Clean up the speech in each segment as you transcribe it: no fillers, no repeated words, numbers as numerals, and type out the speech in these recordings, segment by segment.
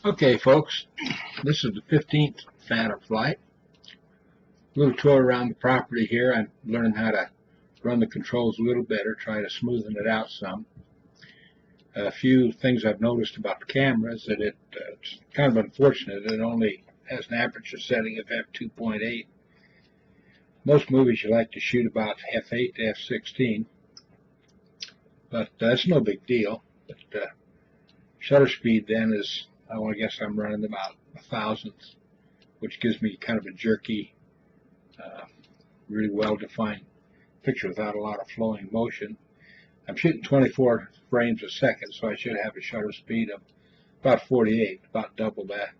Okay, folks, this is the 15th Phantom flight. A little tour around the property here. I'm learning how to run the controls a little better, try to smoothen it out some. A few things I've noticed about the camera is that it's kind of unfortunate. It only has an aperture setting of f2.8. Most movies you like to shoot about f8 to f16, but that's no big deal. But shutter speed then is, I guess I'm running about 1,000th, which gives me kind of a jerky, really well-defined picture without a lot of flowing motion. I'm shooting 24 frames a second, so I should have a shutter speed of about 48, about double that,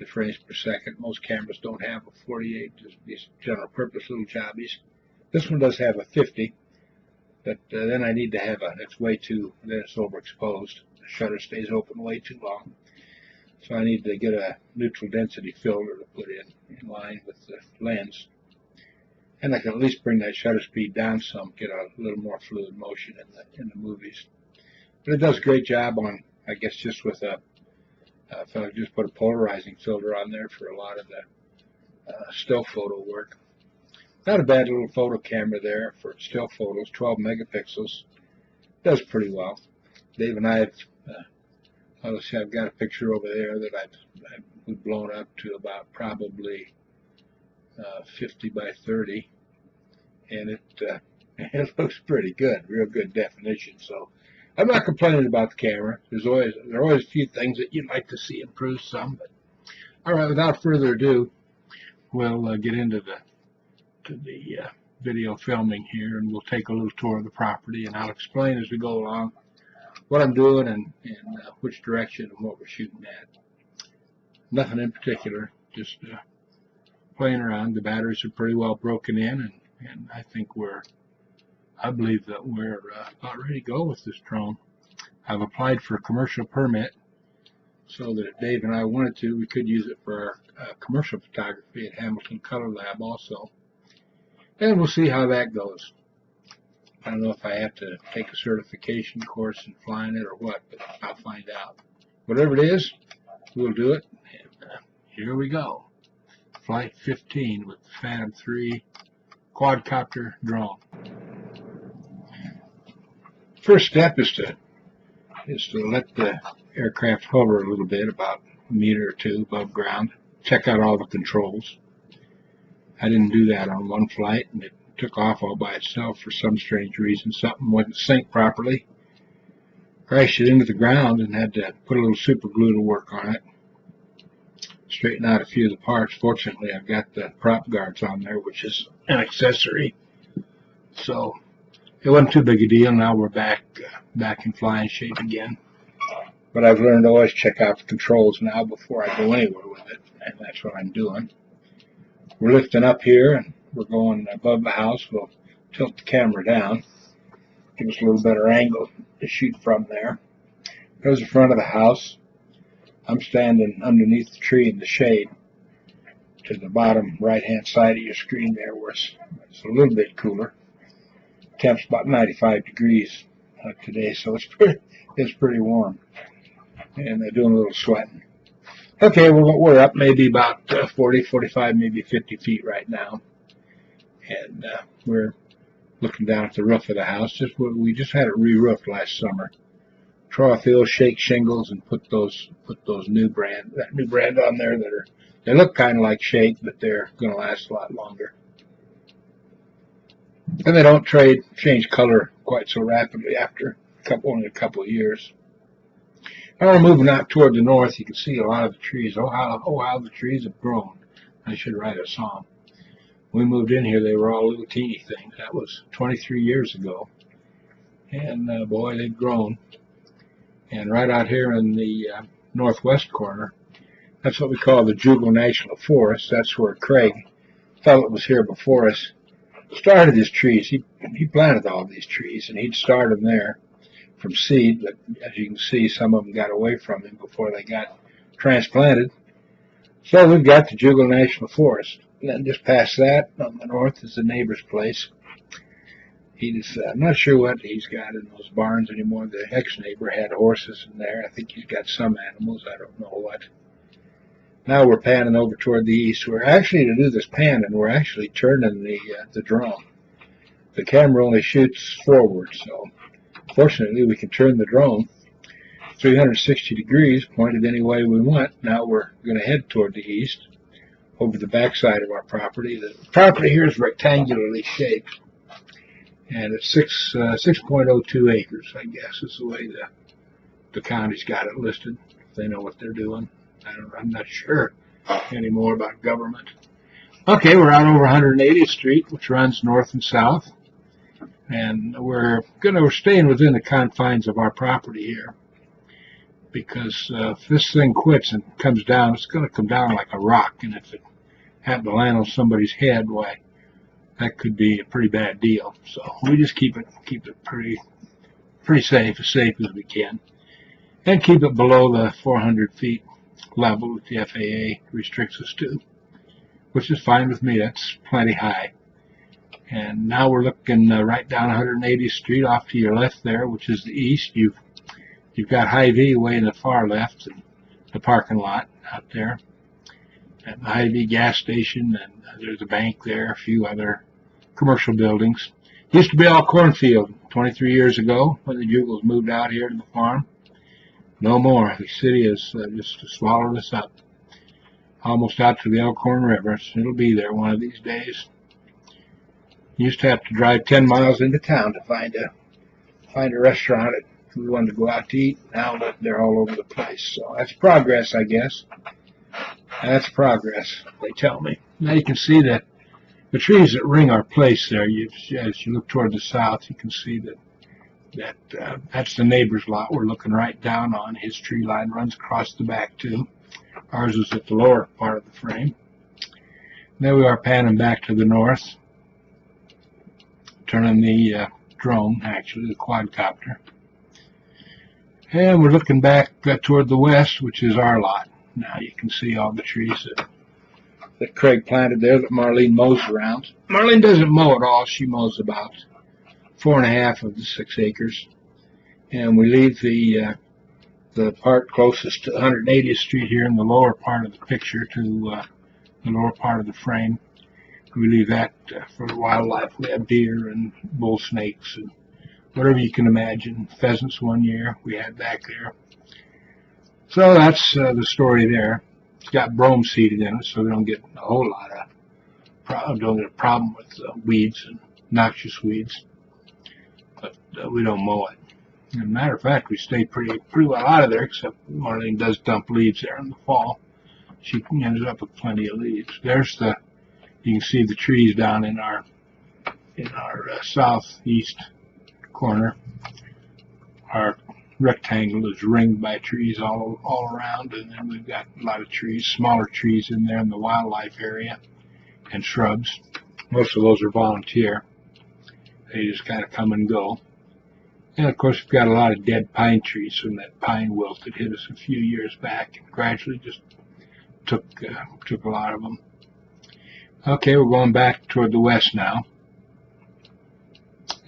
the frames per second. Most cameras don't have a 48, just these general purpose little jobbies. This one does have a 50, but then I need to have it's way too, then it's overexposed. The shutter stays open way too long. So I need to get a neutral density filter to put in line with the lens. And I can at least bring that shutter speed down some, get a little more fluid motion in the movies. But it does a great job on, I guess, just with if I just put a polarizing filter on there for a lot of the still photo work. Not a bad little photo camera there for still photos, 12 megapixels. Does pretty well. Dave and I have, let's see, I've got a picture over there that we've blown up to about probably 50 by 30, and it looks pretty good, real good definition. So I'm not complaining about the camera. There are always a few things that you'd like to see improve some. But all right, without further ado, we'll get into the video filming here, and we'll take a little tour of the property, and I'll explain as we go along what I'm doing and which direction and what we're shooting at. Nothing in particular, just playing around. The batteries are pretty well broken in, and I believe that we're about ready to go with this drone. I've applied for a commercial permit so that if Dave and I wanted to, we could use it for our commercial photography at Hamilton Color Lab also. And we'll see how that goes. I don't know if I have to take a certification course in flying it or what, but I'll find out. Whatever it is, we'll do it. And here we go. Flight 15 with the Phantom 3 quadcopter drone. First step is to let the aircraft hover a little bit, about a meter or two above ground. Check out all the controls. I didn't do that on one flight, and it took off all by itself for some strange reason. Something wouldn't sync properly. Crashed it into the ground and had to put a little super glue to work on it. Straighten out a few of the parts. Fortunately, I've got the prop guards on there, which is an accessory. So it wasn't too big a deal. Now we're back in flying shape again. But I've learned to always check out the controls now before I go anywhere with it, and that's what I'm doing. We're lifting up here, and we're going above the house. We'll tilt the camera down, give us a little better angle to shoot from there. There's the front of the house. I'm standing underneath the tree in the shade to the bottom right-hand side of your screen there, where it's a little bit cooler. Temp's about 95 degrees today, so it's pretty warm, and they're doing a little sweating. Okay, we're up maybe about 40, 45, maybe 50 feet right now, and we're looking down at the roof of the house. We just had it re-roofed last summer. Trofill shake shingles and put that new brand on there they look kind of like shake, but they're going to last a lot longer, and they don't change color quite so rapidly after only a couple of years. Now we're moving out toward the north. You can see a lot of the trees. Oh how the trees have grown. I should write a song. When we moved in here, they were all little teeny things. That was 23 years ago, and boy, they've grown. And right out here in the northwest corner, that's what we call the Jugal National Forest. That's where Craig, the fellow that was here before us, started his trees. He planted all these trees, and he'd start them there from seed, but as you can see, some of them got away from him before they got transplanted. So we've got the Jugal National Forest. And then just past that, on the north, is the neighbor's place. I'm not sure what he's got in those barns anymore. The ex-neighbor had horses in there. I think he's got some animals. I don't know what. Now we're panning over toward the east. We're actually, to do this panning, we're actually turning the drone. The camera only shoots forward, so fortunately we can turn the drone 360 degrees, pointed any way we want. Now we're going to head toward the east, over the backside of our property. The property here is rectangularly shaped, and it's 6.02 acres, I guess, is the way the county's got it listed. If they know what they're doing. I'm not sure anymore about government. Okay, we're out over 180th Street, which runs north and south, and we're staying within the confines of our property here, because if this thing quits and comes down, it's going to come down like a rock, and if it happened to land on somebody's head, why, that could be a pretty bad deal. So we just keep it pretty safe, as safe as we can, and keep it below the 400 feet level that the FAA restricts us to, which is fine with me. That's plenty high. And now we're looking right down 180th Street off to your left there, which is the east. You've got Hy-Vee way in the far left, and the parking lot out there, and the Hy-Vee gas station, and there's a bank there, a few other commercial buildings. Used to be all cornfield 23 years ago when the Jugels moved out here to the farm. No more. The city has just swallowed us up. Almost out to the Elkhorn River. So it'll be there one of these days. Used to have to drive 10 miles into town to find a restaurant if we wanted to go out to eat. Now they're all over the place. So that's progress, I guess. That's progress, they tell me. Now you can see that the trees that ring our place there, as you look toward the south, you can see that's the neighbor's lot we're looking right down on. His tree line runs across the back too. Ours is at the lower part of the frame. There we are panning back to the north, turning the drone, actually the quadcopter. And we're looking back toward the west, which is our lot. Now you can see all the trees that Craig planted there that Marlene mows around. Marlene doesn't mow at all. She mows about 4.5 of the 6 acres. And we leave the part closest to 180th Street here in the lower part of the picture, to the lower part of the frame. We leave that for the wildlife. We have deer and bull snakes and whatever you can imagine. Pheasants one year we had back there. So that's the story there. It's got brome seeded in it, so we don't get a whole lot of don't get a problem with weeds and noxious weeds. But we don't mow it. As a matter of fact, we stay pretty well out of there, except Marlene does dump leaves there in the fall. She ends up with plenty of leaves. There's you can see the trees down in our southeast corner. Our rectangle is ringed by trees all around, and then we've got a lot of trees, smaller trees in there in the wildlife area, and shrubs. Most of those are volunteer. They just kind of come and go. And of course we've got a lot of dead pine trees from that pine wilt that hit us a few years back, and gradually just took a lot of them. Okay, we're going back toward the west now,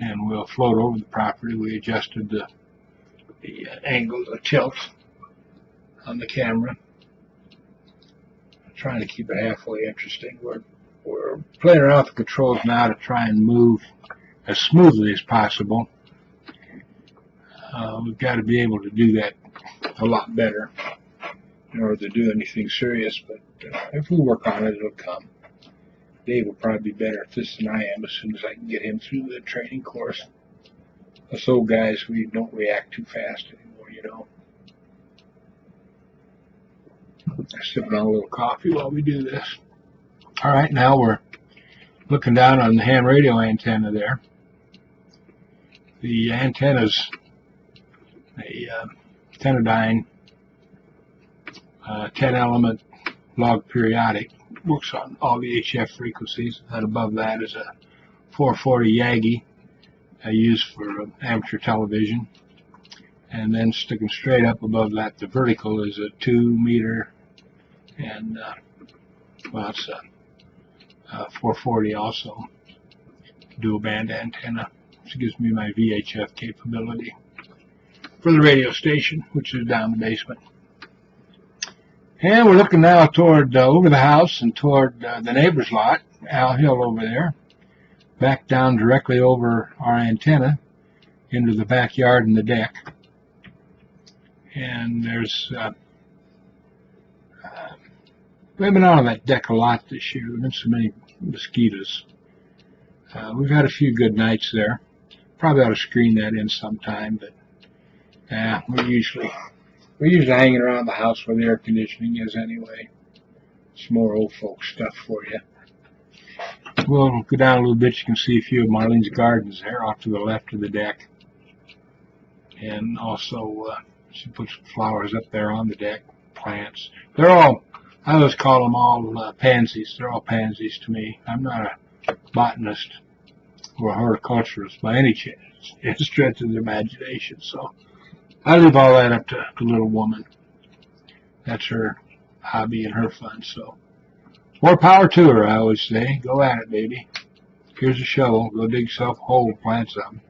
and we'll float over the property. We adjusted the angle, the tilt on the camera. I'm trying to keep it halfway interesting. We're playing around with the controls now to try and move as smoothly as possible. We've got to be able to do that a lot better in order to do anything serious, but if we work on it, it'll come. Dave will probably be better at this than I am as soon as I can get him through the training course. Us old guys, we don't react too fast anymore, you know. I'm sipping on a little coffee while we do this. All right, now we're looking down on the ham radio antenna there. The antenna's a Tenadyne 10-element log periodic. Works on all the HF frequencies, and above that is a 440 Yagi I use for amateur television, and then sticking straight up above that, the vertical, is a 2 meter, and well, it's a 440 also, dual band antenna. This gives me my VHF capability for the radio station, which is down the basement. And we're looking now toward over the house and toward the neighbor's lot, Al Hill over there, back down directly over our antenna into the backyard and the deck. And there's we've been out on that deck a lot this year. There's been so many mosquitoes. We've had a few good nights there. Probably ought to screen that in sometime, but we're usually hanging around the house where the air conditioning is anyway. It's more old folks stuff for you. We'll go down a little bit. You can see a few of Marlene's gardens there off to the left of the deck. And also, she puts flowers up there on the deck, plants. They're all, I always call them all pansies. They're all pansies to me. I'm not a botanist or a horticulturist by any chance. It's a stretch of the imagination, so I leave all that up to the little woman. That's her hobby and her fun, so more power to her, I always say. Go at it, baby. Here's a shovel. Go dig yourself a hole, plant something.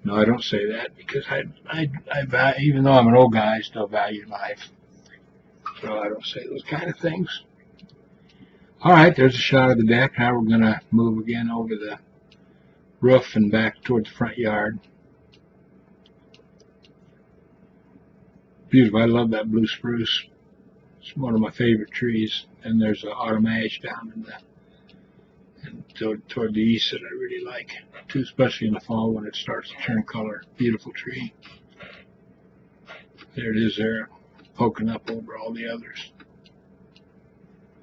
No, I don't say that because I even though I'm an old guy, I still value life. So I don't say those kind of things. All right, there's a shot of the deck. Now we're going to move again over the roof and back toward the front yard. Beautiful. I love that blue spruce. It's one of my favorite trees. And there's an autumn ash down in toward the east that I really like too, especially in the fall when it starts to turn color. Beautiful tree. There it is there, poking up over all the others.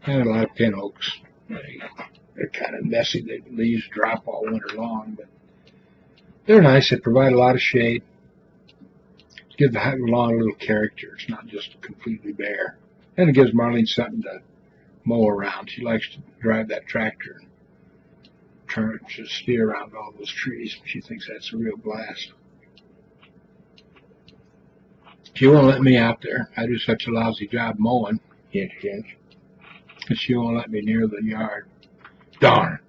And a lot of pin oaks. They're kind of messy. The leaves drop all winter long, but they're nice. They provide a lot of shade. Give the lawn a little character. It's not just completely bare. And it gives Marlene something to mow around. She likes to drive that tractor and just steer around all those trees. She thinks that's a real blast. She won't let me out there. I do such a lousy job mowing. Hint, hint. And she won't let me near the yard. Darn.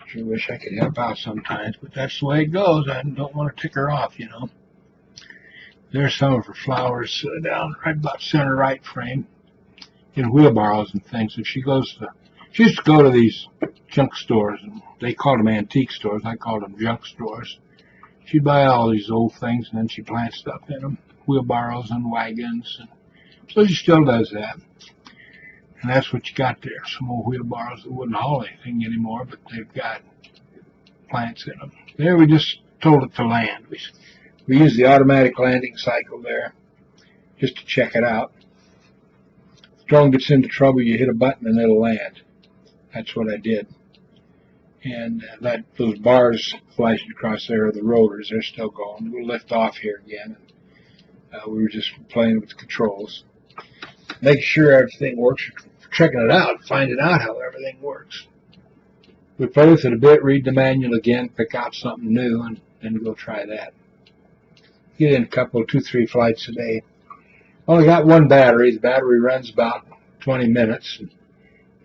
Sure wish I could help out sometimes, but that's the way it goes. I don't want to tick her off, you know. There's some of her flowers down right about center right frame in wheelbarrows and things. And she used to go to these junk stores, and they called them antique stores. I called them junk stores. She'd buy all these old things, and then she'd plant stuff in them, wheelbarrows and wagons. And so she still does that. And that's what you got there, some old wheelbarrows that wouldn't haul anything anymore, but they've got plants in them. There, we just told it to land. We use the automatic landing cycle there just to check it out. If the drone gets into trouble, you hit a button and it'll land. That's what I did. And those bars flashing across there are the rotors. They're still going. We'll lift off here again. We were just playing with the controls, making sure everything works, checking it out, finding out how everything works. We play with it a bit, read the manual again, pick out something new, and then go try that. Get in a couple, 2-3 flights a day. Only got one battery. The battery runs about 20 minutes,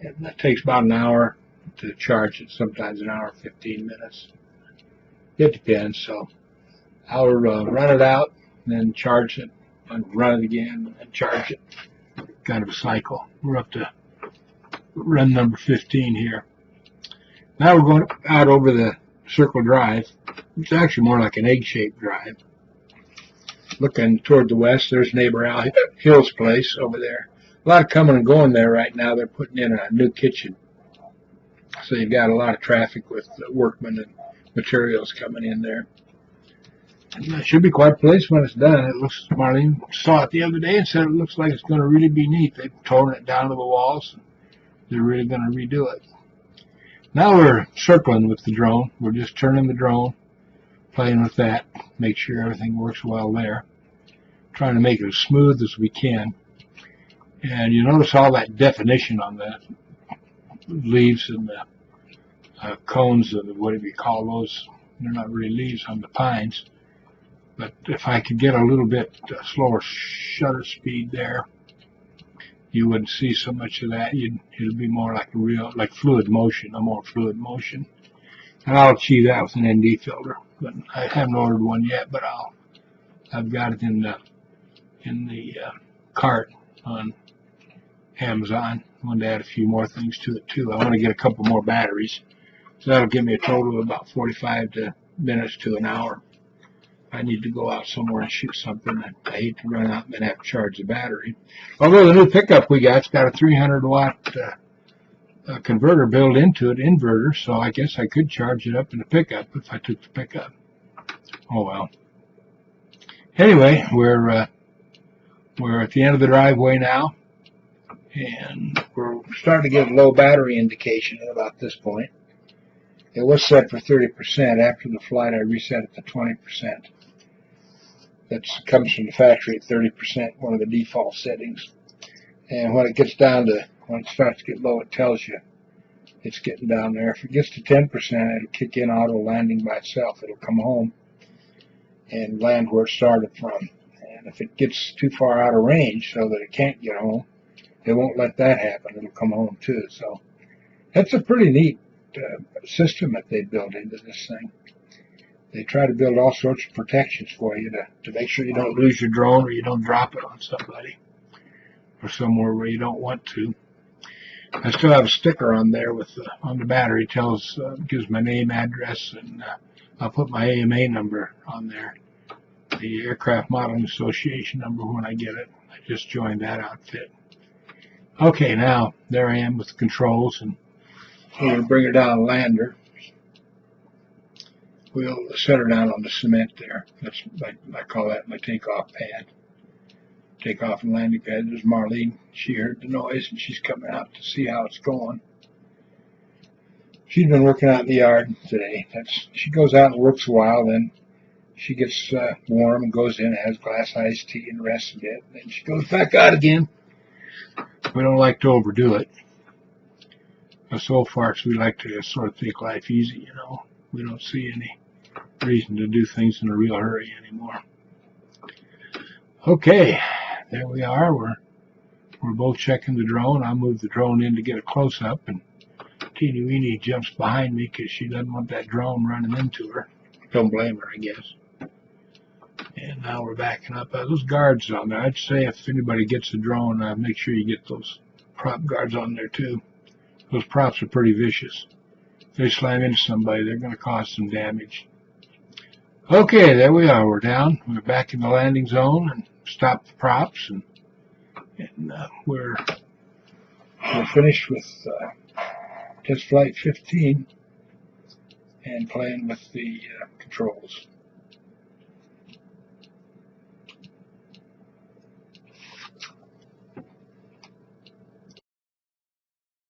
and that takes about an hour to charge it, sometimes an hour, 15 minutes. It depends, so I'll run it out, and then charge it, and run it again, and charge it. Kind of a cycle. We're up to run number 15 here. Now we're going out over the circle drive. It's actually more like an egg-shaped drive. Looking toward the west, there's neighbor Al Hill's place over there. A lot of coming and going there right now. They're putting in a new kitchen. So you've got a lot of traffic with workmen and materials coming in there. And it should be quite a place when it's done. It looks, Marlene saw it the other day and said it looks like it's going to really be neat. They've torn it down to the walls. And they're really going to redo it. Now we're circling with the drone. We're just turning the drone, playing with that, make sure everything works well there. Trying to make it as smooth as we can. And you notice all that definition on the leaves and the cones of whatever you call those. They're not really leaves on the pines. But if I could get a little bit slower shutter speed there, you wouldn't see so much of that. It'll be more like like fluid motion, a more fluid motion. And I'll achieve that with an ND filter, but I haven't ordered one yet. But I've got it in the cart on Amazon. I want to add a few more things to it too. I want to get a couple more batteries, so that'll give me a total of about 45 minutes to an hour. I need to go out somewhere and shoot something. I hate to run out and then have to charge the battery. Although the new pickup we got's got a 300 watt converter built into it, inverter, so I guess I could charge it up in the pickup if I took the pickup. Oh well. Anyway, we're at the end of the driveway now, and we're starting to get a low battery indication at about this point. It was set for 30%. After the flight, I reset it to 20%. That comes from the factory at 30%, one of the default settings. And when it gets down to, when it starts to get low, it tells you it's getting down there. If it gets to 10%, it'll kick in auto landing by itself. It'll come home and land where it started from. And if it gets too far out of range so that it can't get home, it won't let that happen. It'll come home too. So that's a pretty neat system that they built into this thing. They try to build all sorts of protections for you to make sure you don't lose your drone or you don't drop it on somebody or somewhere where you don't want to. I still have a sticker on there with on the battery. Gives my name, address, and I'll put my AMA number on there, the Aircraft Modeling Association number when I get it. I just joined that outfit. Okay, now there I am with the controls, and I'm going to bring her down and land her. We'll set her down on the cement there. That's I call that my takeoff pad. Takeoff and landing pad. There's Marlene. She heard the noise and she's coming out to see how it's going. She's been working out in the yard today. She goes out and works a while, then she gets warm and goes in, has a glass of iced tea and rests a bit. Then she goes back out again. We don't like to overdo it. Us old farts, we like to sort of take life easy, you know. We don't see any reason to do things in a real hurry anymore. Okay, there we are. We're both checking the drone. I'll move the drone in to get a close-up, and Teeny Weeny jumps behind me because she doesn't want that drone running into her. Don't blame her, I guess. And now we're backing up. Those guards on there, I'd say if anybody gets a drone, make sure you get those prop guards on there too. Those props are pretty vicious. If they slam into somebody, they're going to cause some damage. Okay, there we are. We're down. We're back in the landing zone and stopped the props, and we're finished with test flight 15 and playing with the controls.